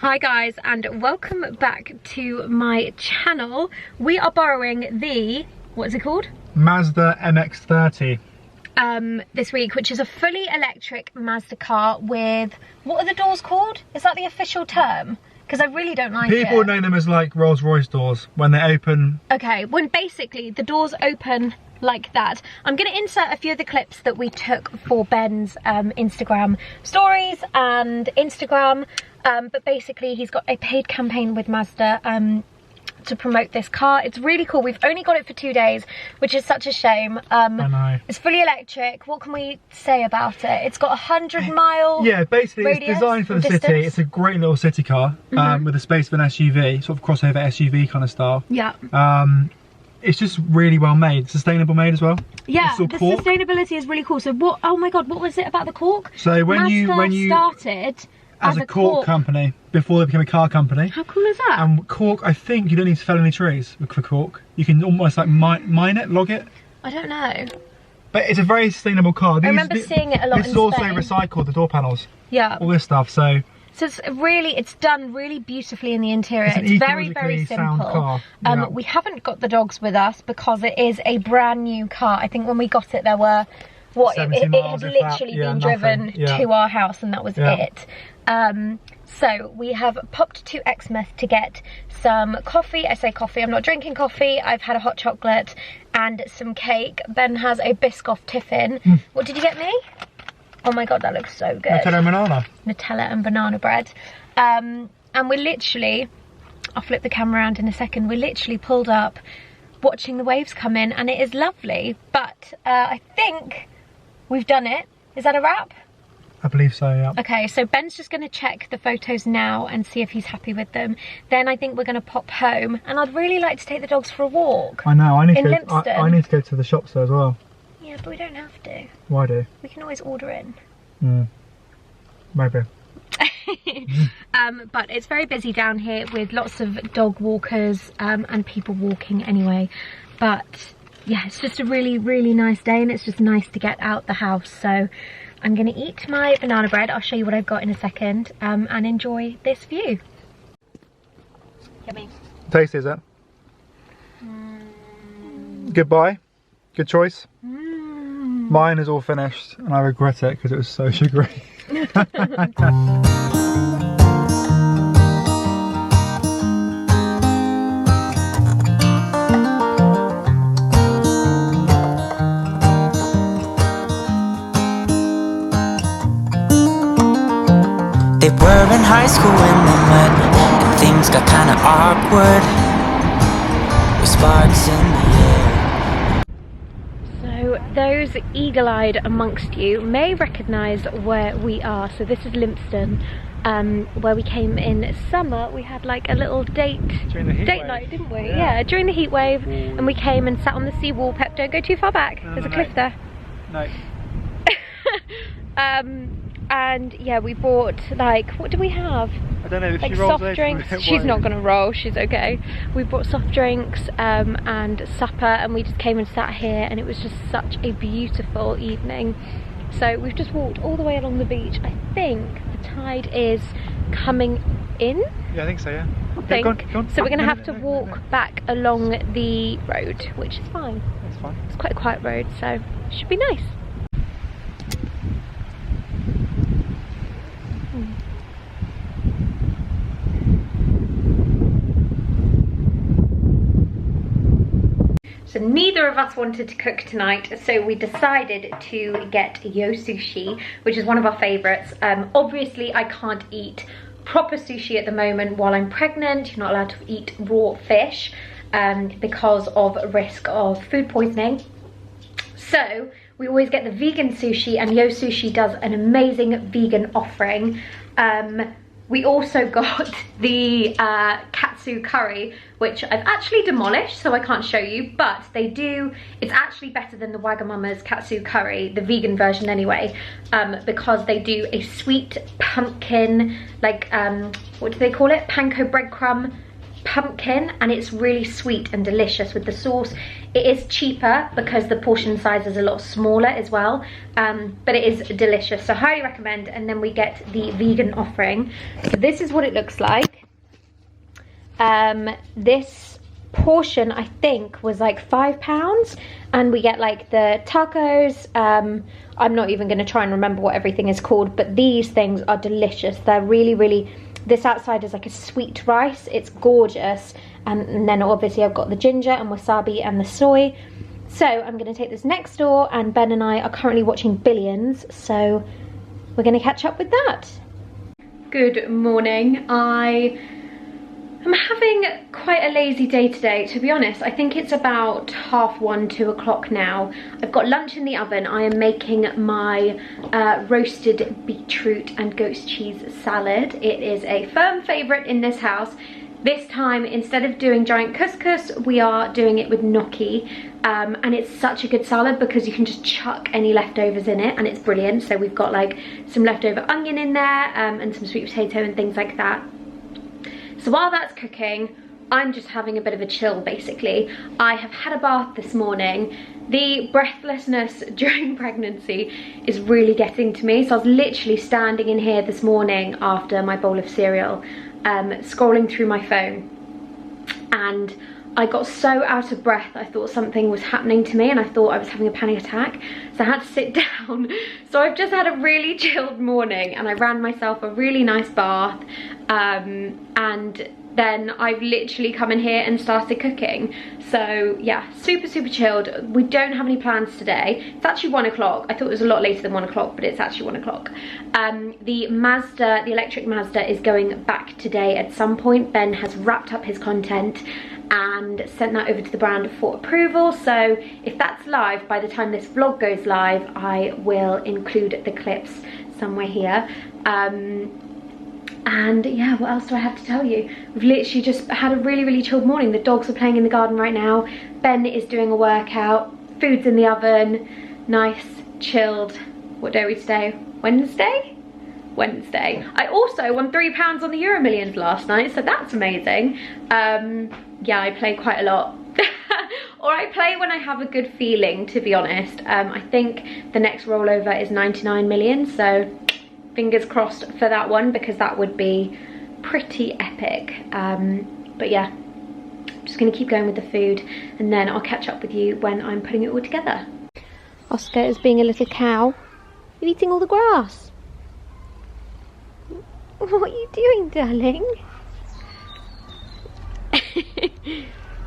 Hi guys, and welcome back to my channel. We are borrowing the, what is it called? Mazda MX-30. This week, which is a fully electric Mazda car with, what are the doors called? Is that the official term? Because I really don't like it. People know them as like Rolls Royce doors when they open. Okay, when basically the doors open like that. I'm going to insert a few of the clips that we took for Ben's Instagram stories and Instagram. But basically he's got a paid campaign with Mazda to promote this car. It's really cool. We've only got it for 2 days, which is such a shame. I know. It's fully electric. What can we say about it? It's got 100-mile Yeah, basically it's designed for the city. It's a great little city car with the space of an SUV, sort of crossover SUV kind of style. Yeah. It's just really well made, sustainable made as well. Yeah, the sustainability is really cool. So what, oh my god, what was it about the cork? So when you started as a cork company before they became a car company. How cool is that? And cork, I think you don't need to fell any trees for cork. You can almost like mine it, log it. I don't know. But it's a very sustainable car. I remember seeing it a lot in Spain. This is also recycled, the door panels. Yeah. All this stuff, so it's done really beautifully in the interior. It's very, very simple. Yeah. We haven't got the dogs with us because it is a brand new car. I think when we got it there were, what, it had literally been driven to our house and that was it. So we have popped to Exmouth to get some coffee. I say coffee, I'm not drinking coffee. I've had a hot chocolate and some cake. Ben has a Biscoff tiffin. What did you get me? Oh my god, that looks so good. Nutella and banana. Nutella and banana bread. And we're literally, I'll flip the camera around in a second, we're literally pulled up watching the waves come in and it is lovely. But I think we've done it. Is that a wrap? I believe so, yeah. Okay, so Ben's just going to check the photos now and see if he's happy with them. Then I think we're going to pop home and I'd really like to take the dogs for a walk. I know, I need to go to the shops there as well. Yeah, but we don't have to. Why do? We can always order in. Maybe. But it's very busy down here with lots of dog walkers and people walking anyway. But yeah, it's just a really, really nice day and it's just nice to get out the house. So I'm going to eat my banana bread. I'll show you what I've got in a second and enjoy this view. Yummy. Tasty, is it? Goodbye. Good choice. Mine is all finished and I regret it because it was so sugary. They were in high school when they met, and things got kinda awkward, with sparks in the air. So those eagle-eyed amongst you may recognise where we are. So this is Lympstone, where we came in summer. We had like a little date night, didn't we? Yeah, during the heat wave. And we came and sat on the seawall. Pep, don't go too far back. There's a cliff there. No. And yeah, we bought like, what do we have? I don't know if like she rolls soft drinks. She's not gonna roll, she's okay. We bought soft drinks and supper and we just came and sat here and it was just such a beautiful evening. So we've just walked all the way along the beach. I think the tide is coming in. Yeah, I think so, yeah. I think. Go on. So we're gonna have to walk back along the road, which is fine. It's fine. It's quite a quiet road, so it should be nice. So neither of us wanted to cook tonight, so we decided to get Yo Sushi, which is one of our favourites. Obviously I can't eat proper sushi at the moment while I'm pregnant. You're not allowed to eat raw fish because of risk of food poisoning. So we always get the vegan sushi, and Yo Sushi does an amazing vegan offering. We also got the katsu curry, which I've actually demolished, so I can't show you, but they do, it's actually better than the Wagamama's katsu curry, the vegan version anyway, because they do a sweet pumpkin, like, what do they call it? Panko breadcrumb pumpkin, and it's really sweet and delicious with the sauce. It is cheaper because the portion size is a lot smaller as well, but it is delicious, so highly recommend. And then we get the vegan offering. So this is what it looks like. This portion I think was like £5, and we get like the tacos. I'm not even going to try and remember what everything is called, but these things are delicious. They're really, this outside is like a sweet rice. It's gorgeous. And then obviously I've got the ginger and wasabi and the soy. So I'm going to take this next door, and Ben and I are currently watching Billions, so we're going to catch up with that. Good morning. I'm having quite a lazy day today, to be honest. I think it's about 1:30, 2 o'clock now. I've got lunch in the oven. I am making my roasted beetroot and goat's cheese salad. It is a firm favourite in this house. This time, instead of doing giant couscous, we are doing it with gnocchi. And it's such a good salad because you can just chuck any leftovers in it, and it's brilliant. So we've got like some leftover onion in there, and some sweet potato and things like that. So while that's cooking, I'm just having a bit of a chill, basically. I have had a bath this morning. The breathlessness during pregnancy is really getting to me. So I was literally standing in here this morning after my bowl of cereal, scrolling through my phone, and I got so out of breath. I thought something was happening to me, and I thought I was having a panic attack, so I had to sit down. So I've just had a really chilled morning, and I ran myself a really nice bath, and then I've literally come in here and started cooking. So yeah, super chilled. We don't have any plans today. It's actually 1 o'clock. I thought it was a lot later than 1 o'clock, but it's actually 1 o'clock. The electric Mazda is going back today at some point. Ben has wrapped up his content and sent that over to the brand for approval. So if that's live, by the time this vlog goes live, I will include the clips somewhere here. And yeah, what else do I have to tell you? We've literally just had a really chilled morning. The dogs are playing in the garden right now. Ben is doing a workout. Food's in the oven. Nice, chilled. What day are we today? Wednesday? I also won £3 on the Euro Millions last night, so that's amazing. Yeah, I play quite a lot. Or I play when I have a good feeling, to be honest. I think the next rollover is 99 million, so fingers crossed for that one, because that would be pretty epic. But yeah, I'm just gonna keep going with the food, and then I'll catch up with you when I'm putting it all together. Oscar is being a little cow. You're eating all the grass. What are you doing, darling?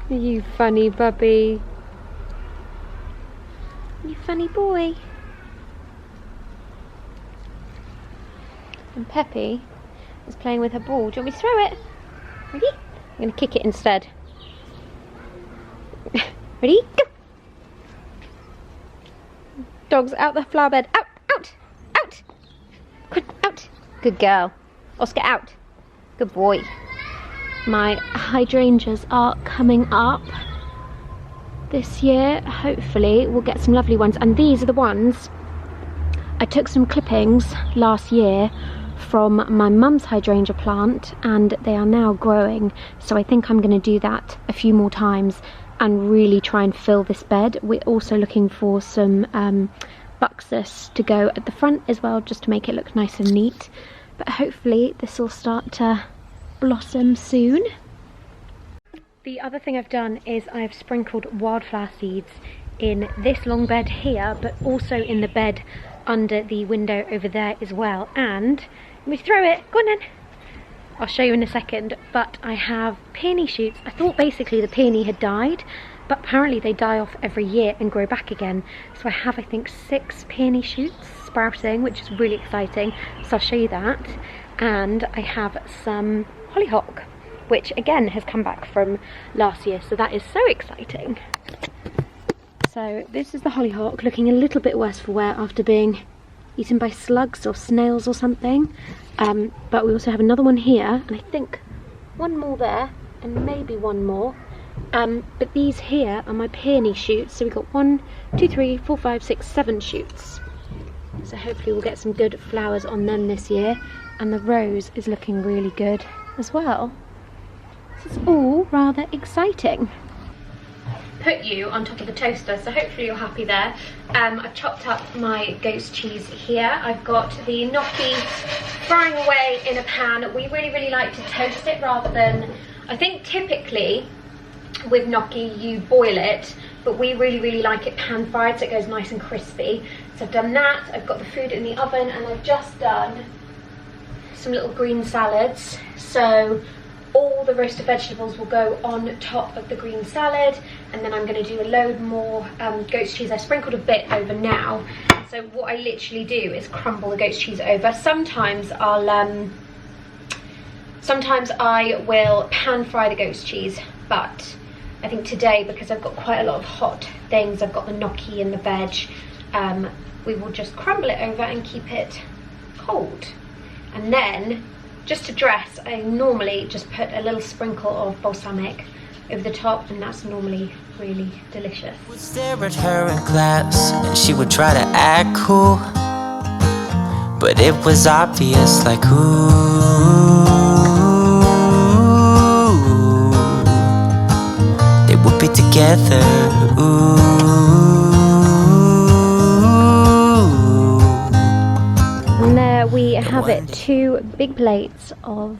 You funny bubby. You funny boy. And Peppy is playing with her ball. Do you want me to throw it? Ready? I'm going to kick it instead. Ready? Go! Dogs out the flower bed. Out! Out! Out! Good, out! Good girl. Oscar, out. Good boy. My hydrangeas are coming up this year. Hopefully we'll get some lovely ones. And these are the ones I took some clippings last year from my mum's hydrangea plant, and they are now growing. So I think I'm going to do that a few more times and really try and fill this bed. We're also looking for some buxus to go at the front as well, just to make it look nice and neat. But hopefully this will start to blossom soon. The other thing I've done is I've sprinkled wildflower seeds in this long bed here, but also in the bed under the window over there as well. And let me throw it. Go on then. I'll show you in a second. But I have peony shoots. I thought basically the peony had died, but apparently they die off every year and grow back again. So I have, I think, 6 peony shoots sprouting, which is really exciting. So I'll show you that. And I have some hollyhock, which again has come back from last year. So that is so exciting. So this is the hollyhock, looking a little bit worse for wear after being eaten by slugs or snails or something. But we also have another one here, and I think one more there, and maybe one more. But these here are my peony shoots. So we've got 1, 2, 3, 4, 5, 6, 7 shoots. So hopefully we'll get some good flowers on them this year. And the rose is looking really good as well. it's all rather exciting. Put you on top of the toaster, so hopefully you're happy there. I've chopped up my ghost cheese here. I've got the gnocchi frying away in a pan. We really like to toast it rather than, I think typically with gnocchi you boil it, but we really like it pan fried so it goes nice and crispy. So I've done that, I've got the food in the oven, and I've just done some little green salads. So all the roasted vegetables will go on top of the green salad, and then I'm going to do a load more goat's cheese. I sprinkled a bit over now. So what I literally do is crumble the goat's cheese over. Sometimes I will pan fry the goat's cheese, but I think today, because I've got quite a lot of hot things, I've got the gnocchi and the veg, we will just crumble it over and keep it cold. And then, just to dress, I normally just put a little sprinkle of balsamic over the top, and that's normally really delicious. Would stare at her in class, and she would try to act cool, but it was obvious, like, ooh, they would be together, ooh. And there we have it, 2 big plates of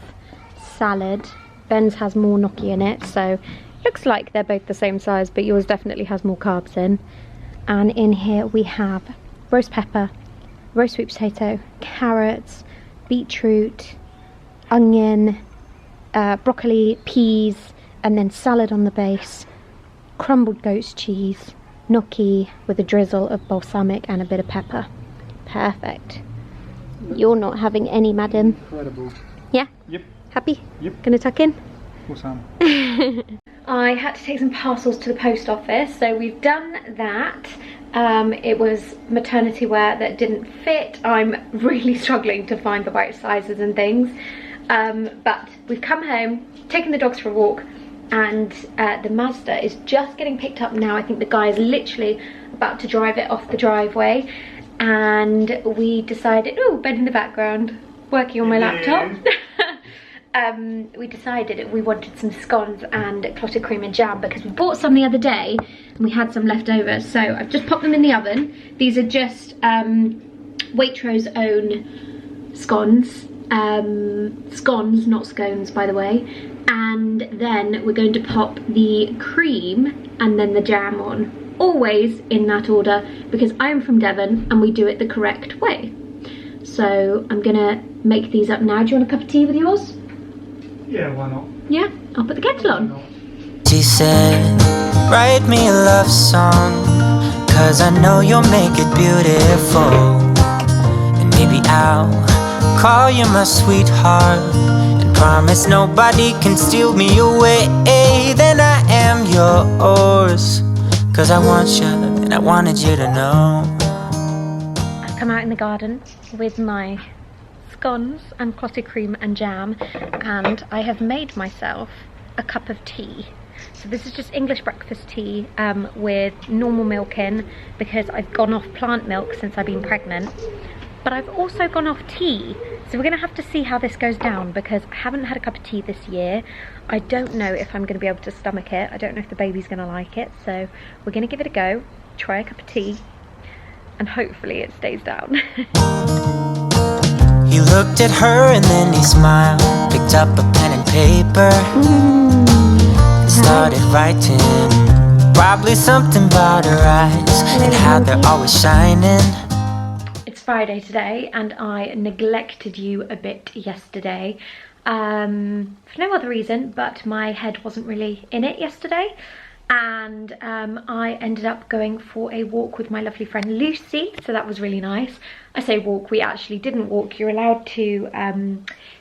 salad. Ben's has more gnocchi in it, so looks like they're both the same size, but yours definitely has more carbs in. And in here we have roast pepper, roast sweet potato, carrots, beetroot, onion, broccoli, peas, and then salad on the base, crumbled goat's cheese, gnocchi with a drizzle of balsamic and a bit of pepper. Perfect. You're not having any, madam. Incredible. Yeah? Yep. Happy? Yep. Gonna tuck in? Of course I am. I had to take some parcels to the post office, so we've done that. It was maternity wear that didn't fit. I'm really struggling to find the right sizes and things. But we've come home, taken the dogs for a walk, and the Mazda is just getting picked up now. I think the guy is literally about to drive it off the driveway. And we decided, oh, Ben in the background, working on my laptop. We decided we wanted some scones and clotted cream and jam because we bought some the other day and we had some left over. So I've just popped them in the oven. These are just Waitrose own scones. Scones, not scones, by the way. And then we're going to pop the cream and then the jam on. Always in that order, because I'm from Devon and we do it the correct way. So I'm gonna make these up now. Do you want a cup of tea with yours? Yeah, why not? Yeah, I'll put the kettle on. She said, write me a love song, 'cause I know you'll make it beautiful. And maybe I'll call you my sweetheart, and promise nobody can steal me away. Then I am yours, 'cause I want you, and I wanted you to know. I've come out in the garden with my scones and clotted cream and jam, and I have made myself a cup of tea. So this is just English breakfast tea with normal milk in, because I've gone off plant milk since I've been pregnant. But I've also gone off tea, so we're gonna have to see how this goes down, because I haven't had a cup of tea this year. I don't know if I'm gonna be able to stomach it. I don't know if the baby's gonna like it, so we're gonna give it a go, try a cup of tea, and hopefully it stays down. He looked at her and then he smiled, picked up a pen and paper, and started writing. Probably something about her eyes and how they're always shining. It's Friday today, and I neglected you a bit yesterday. For no other reason, but my head wasn't really in it yesterday. And I ended up going for a walk with my lovely friend Lucy, so that was really nice. I say walk, we actually didn't walk. You're allowed to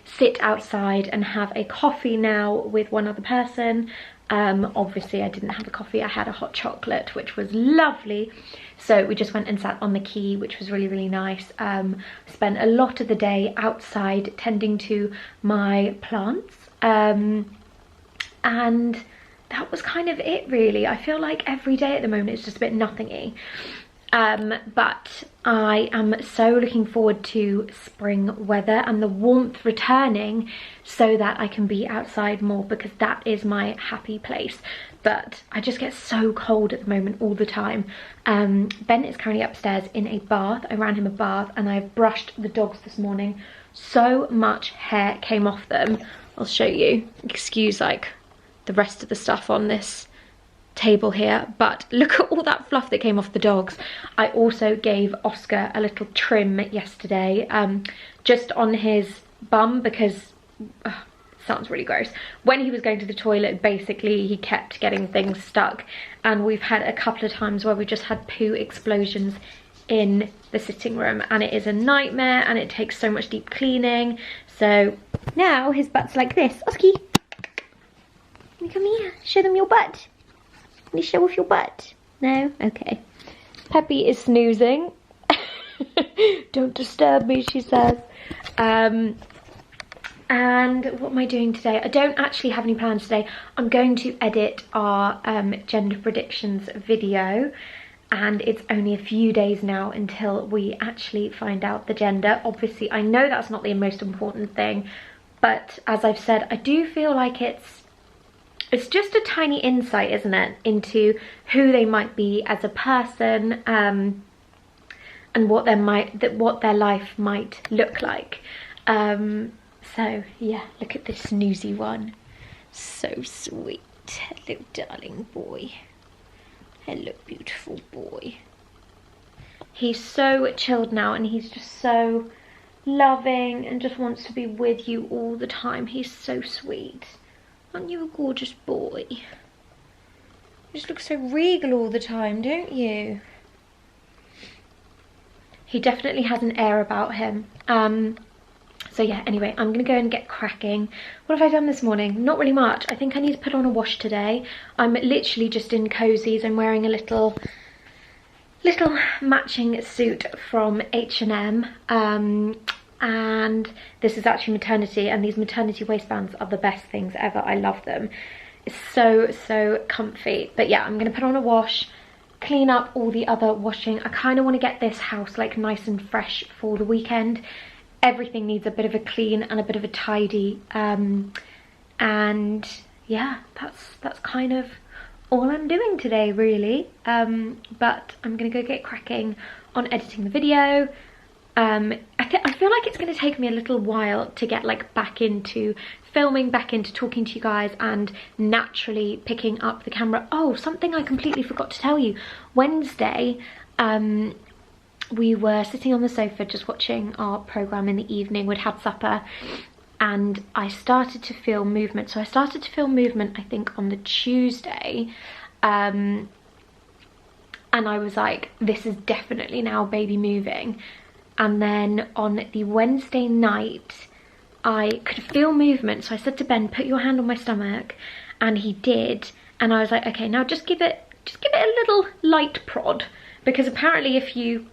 sit outside and have a coffee now with one other person. Obviously I didn't have a coffee, I had a hot chocolate, which was lovely. So we just went and sat on the quay, which was really nice. Spent a lot of the day outside tending to my plants, and that was kind of it really. I feel like every day at the moment it's just a bit nothingy. But I am so looking forward to spring weather and the warmth returning so that I can be outside more, because that is my happy place. But I just get so cold at the moment all the time. Ben is currently upstairs in a bath. I ran him a bath and I've brushed the dogs this morning. So much hair came off them. I'll show you. Excuse like the rest of the stuff on this table here, but look at all that fluff that came off the dogs. I also gave Oscar a little trim yesterday, just on his bum, because sounds really gross. When he was going to the toilet, basically he kept getting things stuck, and we've had a couple of times where we just had poo explosions in the sitting room, and it is a nightmare and it takes so much deep cleaning. So now his butt's like this. Oski, can you come here, show them your butt. Can you show off your butt? No? Okay. Peppy is snoozing. Don't disturb me, she says. And what am I doing today? I don't actually have any plans today. I'm going to edit our gender predictions video, and it's only a few days now until we actually find out the gender. Obviously, I know that's not the most important thing, but as I've said, I do feel like it's just a tiny insight, isn't it, into who they might be as a person, and what their life might look like. So yeah, look at this snoozy one, so sweet. Hello, darling boy. Hello, beautiful boy. He's so chilled now, and he's just so loving and just wants to be with you all the time. He's so sweet. Aren't you a gorgeous boy? You just look so regal all the time, don't you? He definitely has an air about him. So yeah, anyway, I'm gonna go and get cracking. What have I done this morning? Not really much. I think I need to put on a wash today. I'm literally just in cozies. I'm wearing a little matching suit from H&M. And this is actually maternity, and these maternity waistbands are the best things ever. I love them. It's so comfy. But yeah, I'm gonna put on a wash, clean up all the other washing. I kind of want to get this house like nice and fresh for the weekend. Everything needs a bit of a clean and a bit of a tidy, and yeah, that's kind of all I'm doing today, really. But I'm gonna go get cracking on editing the video. I feel like it's going to take me a little while to get like back into filming, back into talking to you guys, and naturally picking up the camera. Oh, something I completely forgot to tell you. Wednesday, we were sitting on the sofa just watching our programme in the evening. We'd had supper and I started to feel movement. So I started to feel movement, I think, on the Tuesday. And I was like, this is definitely now baby moving. And then on the Wednesday night, I could feel movement. So I said to Ben, put your hand on my stomach. And he did. And I was like, okay, now just give it a little light prod. Because apparently if you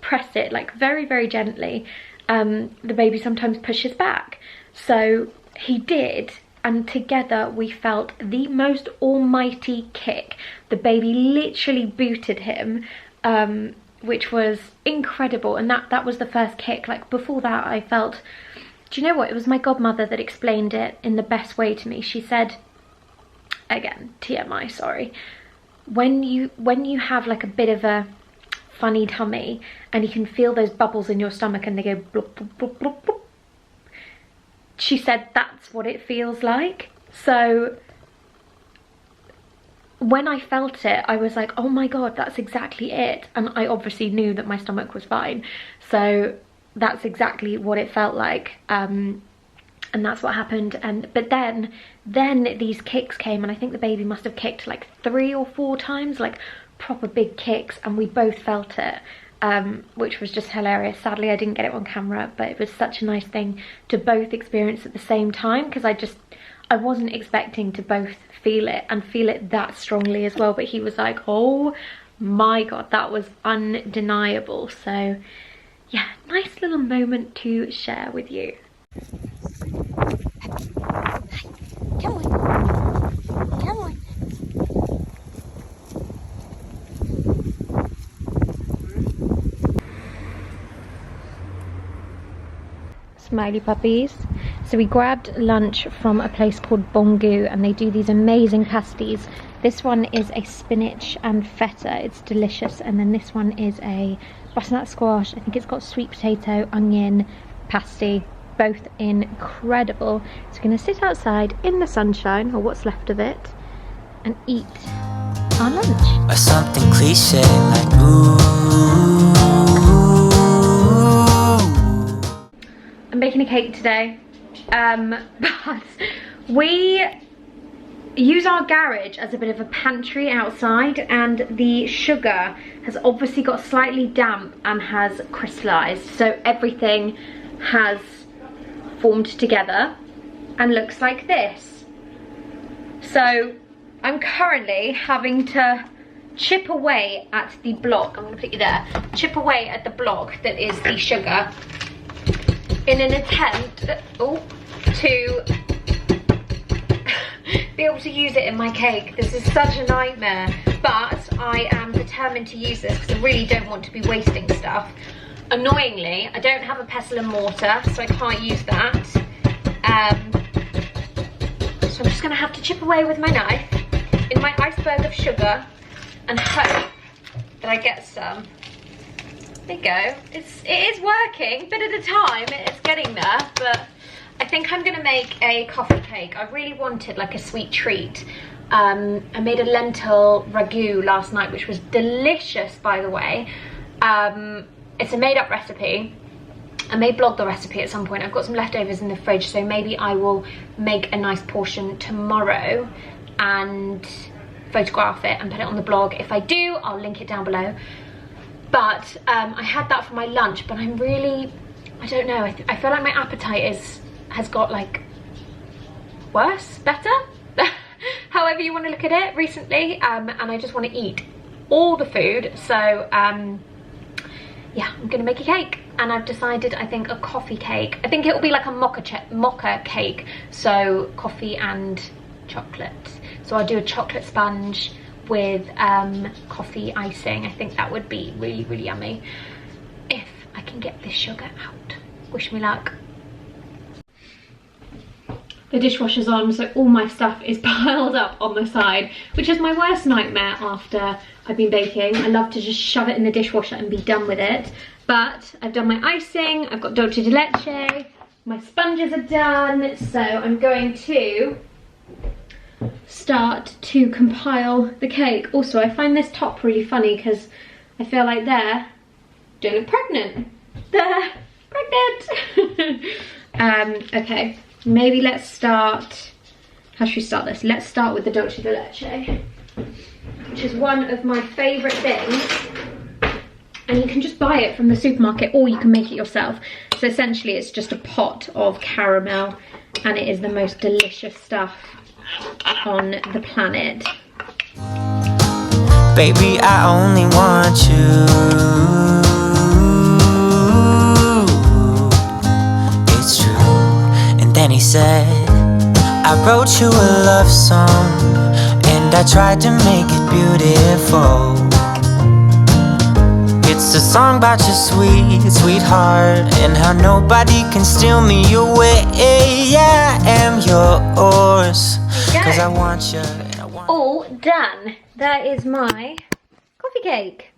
press it like very, very gently, the baby sometimes pushes back. So he did. And together we felt the most almighty kick. The baby literally booted him. Which was incredible, and that was the first kick. Like before that I felt, do you know what, it was my godmother that explained it in the best way to me. She said, again, TMI, sorry, when you have like a bit of a funny tummy and you can feel those bubbles in your stomach and they go blop, blop, blop, blop, blop. She said that's what it feels like. So when I felt it, I was like, oh my god, that's exactly it. And I obviously knew that my stomach was fine. So that's exactly what it felt like. And that's what happened. But then these kicks came, and I think the baby must have kicked like 3 or 4 times, like proper big kicks, and we both felt it, which was just hilarious. Sadly, I didn't get it on camera, but it was such a nice thing to both experience at the same time, because I wasn't expecting to both feel it and feel it that strongly as well. But he was like, oh my god, that was undeniable. So yeah, nice little moment to share with you. Come on, come on. smiley puppies. So we grabbed lunch from a place called Bongu, and they do these amazing pasties. This one is a spinach and feta, it's delicious. And then this one is a butternut squash. I think it's got sweet potato, onion, pasty, both incredible. So we're gonna sit outside in the sunshine, or what's left of it, and eat our lunch. Or something cliche like ooh. I'm baking a cake today, but we use our garage as a bit of a pantry outside, and the sugar has obviously got slightly damp and has crystallized, so everything has formed together and looks like this. So I'm currently having to chip away at the block. I'm going to put you there. Chip away at the block that is the sugar in an attempt to be able to use it in my cake. This is such a nightmare, but I am determined to use this because I really don't want to be wasting stuff. Annoyingly, I don't have a pestle and mortar, so I can't use that. So I'm just going to have to chip away with my knife in my iceberg of sugar and hope that I get some. There you go. It is working, bit at a time. It's getting there, but I think I'm going to make a coffee cake. I really wanted like a sweet treat. I made a lentil ragu last night, which was delicious, by the way. It's a made-up recipe. I may blog the recipe at some point. I've got some leftovers in the fridge, so maybe I will make a nice portion tomorrow and photograph it and put it on the blog. If I do, I'll link it down below. But I had that for my lunch, but I'm really, I don't know, I feel like my appetite has got like worse, better, however you want to look at it recently, and I just want to eat all the food. So yeah, I'm gonna make a cake, and I've decided, I think, a coffee cake. I think it will be like a mocha cake, so coffee and chocolate. So I'll do a chocolate sponge with coffee icing. I think that would be really, really yummy if I can get this sugar out. Wish me luck. The dishwasher's on, so all my stuff is piled up on the side, which is my worst nightmare after I've been baking. I love to just shove it in the dishwasher and be done with it. But I've done my icing, I've got dolce de leche, my sponges are done, so I'm going to start to compile the cake. Also, I find this top really funny because I feel like don't look pregnant. They're pregnant. Okay. Maybe let's start, how should we start this? Let's start with the dolce de leche, which is one of my favourite things. And you can just buy it from the supermarket, or you can make it yourself. So essentially it's just a pot of caramel, and it is the most delicious stuff on the planet. Baby, I only want you. Then he said, I wrote you a love song, and I tried to make it beautiful. It's a song about your sweetheart, and how nobody can steal me away. Yeah, I am yours, cause I want you, and I want all done. That is my coffee cake.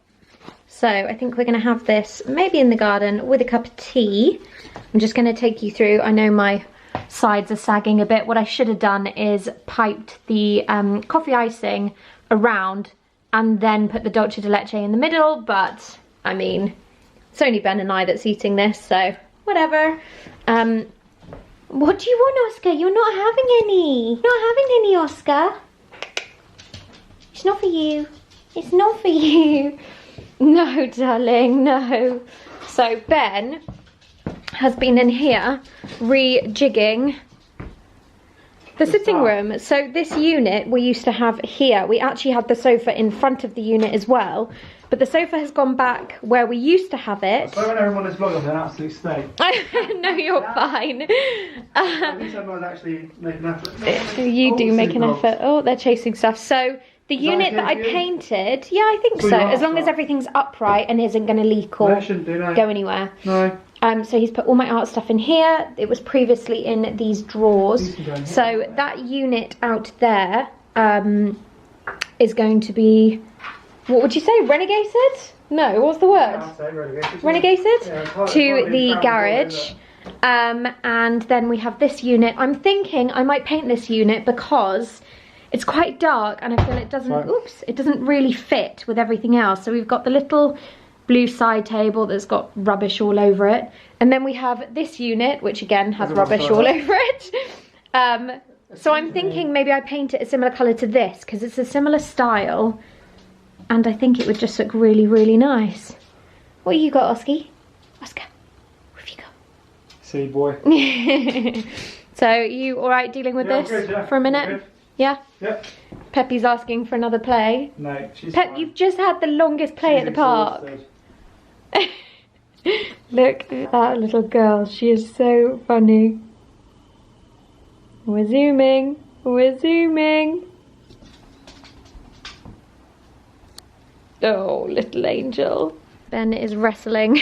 So I think we're gonna have this maybe in the garden with a cup of tea. I'm just gonna take you through, I know my sides are sagging a bit. What I should have done is piped the coffee icing around and then put the dolce de leche in the middle, but I mean, it's only Ben and I that's eating this, so whatever. What do you want, Oscar? You're not having any. You're not having any, Oscar. It's not for you. It's not for you. No, darling, no. So Ben has been in here rejigging the sitting room. So this unit we used to have here, we actually had the sofa in front of the unit as well, but the sofa has gone back where we used to have it. So when everyone is vlogging, they're an absolute state. No, you're fine. At least everyone's actually making an effort. You do make an effort. Oh, they're chasing stuff. So the unit that I painted, yeah, I think so, as long as everything's upright and isn't going to leak or No, it shouldn't do, no. go anywhere. No. So he's put all my art stuff in here. It was previously in these drawers. So that unit out there is going to be, what would you say, renegated? No, what's the word? Renegated to the garage. And then we have this unit. I'm thinking I might paint this unit because it's quite dark and I feel it doesn't, it doesn't really fit with everything else. So we've got the little blue side table that's got rubbish all over it. And then we have this unit, which again has rubbish all over it. So I'm thinking maybe I paint it a similar colour to this because it's a similar style. And I think it would just look really, really nice. What you got, Oski? Oscar, where have you go? See, boy. So you all right dealing with this for a minute? Yeah? Yep. Peppy's asking for another play. No, she's Pep, you've just had the longest play at the park. Look at that little girl. She is so funny. We're zooming. We're zooming. Oh, little angel. Ben is wrestling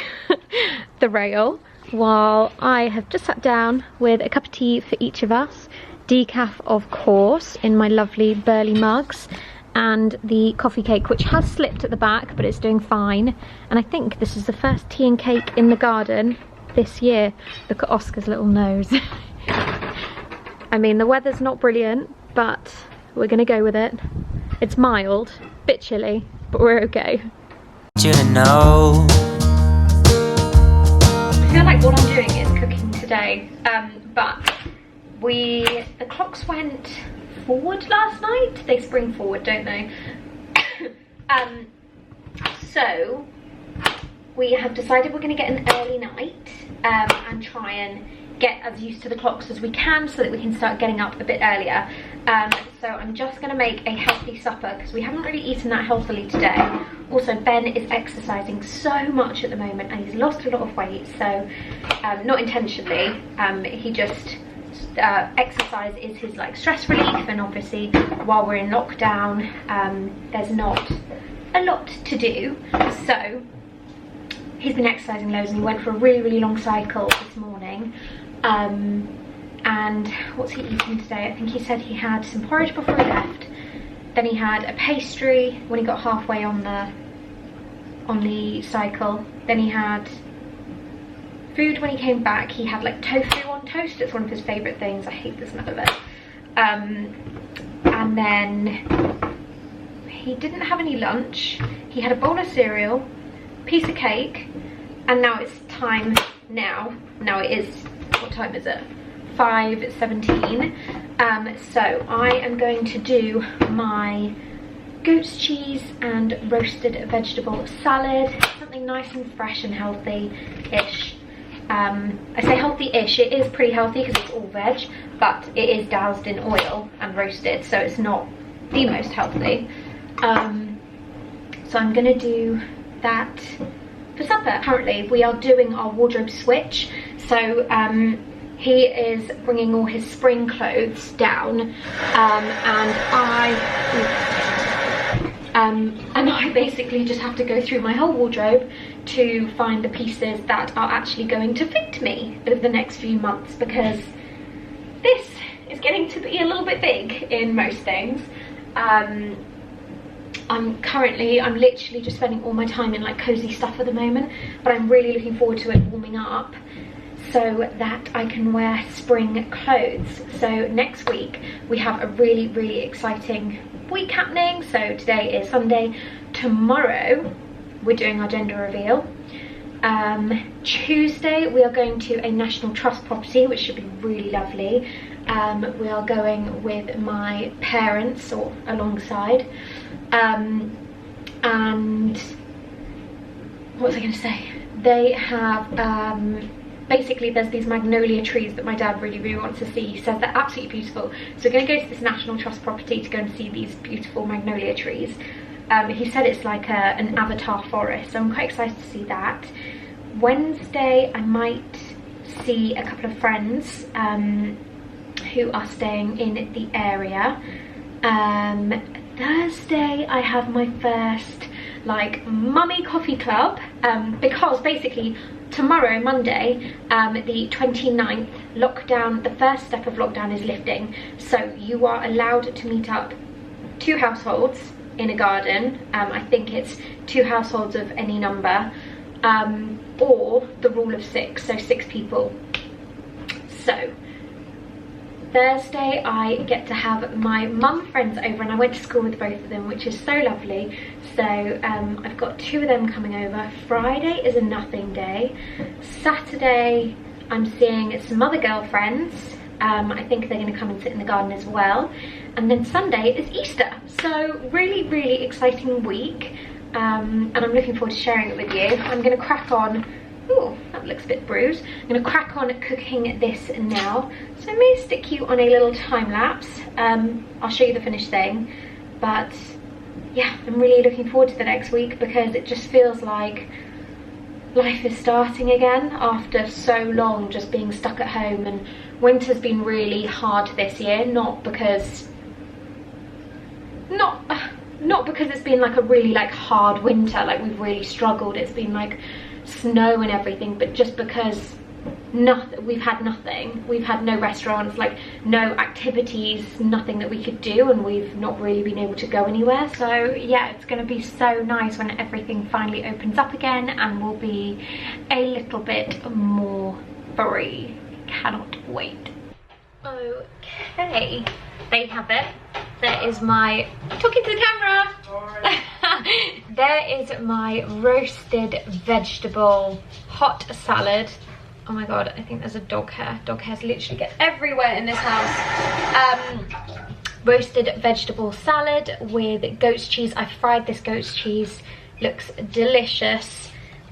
the rail while I have just sat down with a cup of tea for each of us. Decaf, of course, in my lovely burly mugs, and the coffee cake, which has slipped at the back, but it's doing fine. And I think this is the first tea and cake in the garden this year. Look at Oscar's little nose. I mean, the weather's not brilliant, but we're gonna go with it. It's mild, bit chilly, but we're okay. You to know. I feel like what I'm doing is cooking today, but the clocks went forward last night. They spring forward, don't they? So we have decided we're going to get an early night and try and get as used to the clocks as we can so that we can start getting up a bit earlier. So I'm just going to make a healthy supper because we haven't really eaten that healthily today. Also, Ben is exercising so much at the moment and he's lost a lot of weight, so not intentionally, he just exercise is his like stress relief, and obviously while we're in lockdown there's not a lot to do, so he's been exercising loads and he went for a really, really long cycle this morning. And what's he eating today? I think he said he had some porridge before he left, then he had a pastry when he got halfway on the cycle, then he had food when he came back. He had like tofu on toast. It's one of his favourite things. I hate the smell of it. And then he didn't have any lunch. He had a bowl of cereal, piece of cake, and now it's time now. Now it is, what time is it? 5:17. So I am going to do my goat's cheese and roasted vegetable salad. Something nice and fresh and healthy-ish. I say healthy-ish, it is pretty healthy because it's all veg, but it is doused in oil and roasted, so it's not the most healthy. So I'm gonna do that for supper. Currently we are doing our wardrobe switch, so he is bringing all his spring clothes down, and I basically just have to go through my whole wardrobe to find the pieces that are actually going to fit me over the next few months, because this is getting to be a little bit big in most things. I'm literally just spending all my time in like cozy stuff at the moment, but I'm really looking forward to it warming up so that I can wear spring clothes. So next week we have a really, really exciting week happening. So today is Sunday. Tomorrow we're doing our gender reveal. Tuesday we are going to a National Trust property, which should be really lovely. We are going with my parents, or alongside, and what was I going to say? They have basically there's these magnolia trees that my dad really, really wants to see. He says they're absolutely beautiful, so we're going to go to this National Trust property to go and see these beautiful magnolia trees. He said it's like an avatar forest, so I'm quite excited to see that. Wednesday I might see a couple of friends who are staying in the area. Thursday I have my first like mummy coffee club, because basically tomorrow, Monday, the 29th, lockdown, the first step of lockdown is lifting. So you are allowed to meet up 2 households in a garden. I think it's 2 households of any number, or the rule of 6, so 6 people. So Thursday I get to have my mum friends over, and I went to school with both of them, which is so lovely. So I've got 2 of them coming over. Friday is a nothing day. Saturday I'm seeing some other girlfriends. I think they're going to come and sit in the garden as well. And then Sunday is Easter. So really, really exciting week. And I'm looking forward to sharing it with you. I'm going to crack on. Ooh, that looks a bit bruised. I'm going to crack on cooking this now. So I may stick you on a little time lapse. I'll show you the finished thing. But yeah, I'm really looking forward to the next week, because it just feels like life is starting again after so long just being stuck at home. And winter's been really hard this year, not because it's been like a really like hard winter, like we've really struggled. It's been like snow and everything, but just because we've had nothing. We've had no restaurants, like no activities, nothing that we could do, and we've not really been able to go anywhere. So yeah, it's going to be so nice when everything finally opens up again and we'll be a little bit more free. Cannot wait. Okay, there you have it. There is my, talking to the camera. There is my roasted vegetable hot salad. Oh my god, I think there's a dog hair. Dog hairs literally get everywhere in this house. Roasted vegetable salad with goat's cheese. I fried this goat's cheese. Looks delicious.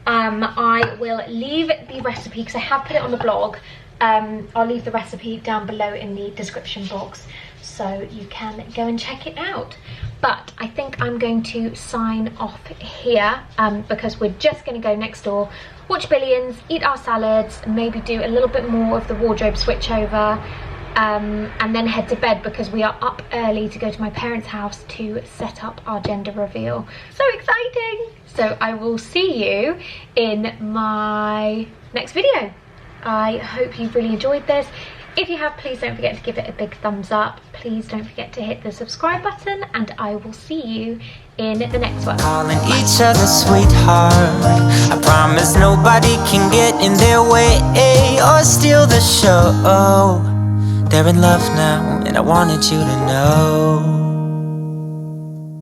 I will leave the recipe, because I have put it on the blog. I'll leave the recipe down below in the description box, so you can go and check it out. But I think I'm going to sign off here, because we're just going to go next door, watch Billions, eat our salads, maybe do a little bit more of the wardrobe switch over, and then head to bed, because we are up early to go to my parents' house to set up our gender reveal. So exciting! So I will see you in my next video. I hope you've really enjoyed this. If you have, please don't forget to give it a big thumbs up. Please don't forget to hit the subscribe button, and I will see you in the next one. Calling each other sweetheart. I promise nobody can get in their way or steal the show. They're in love now, and I wanted you to know.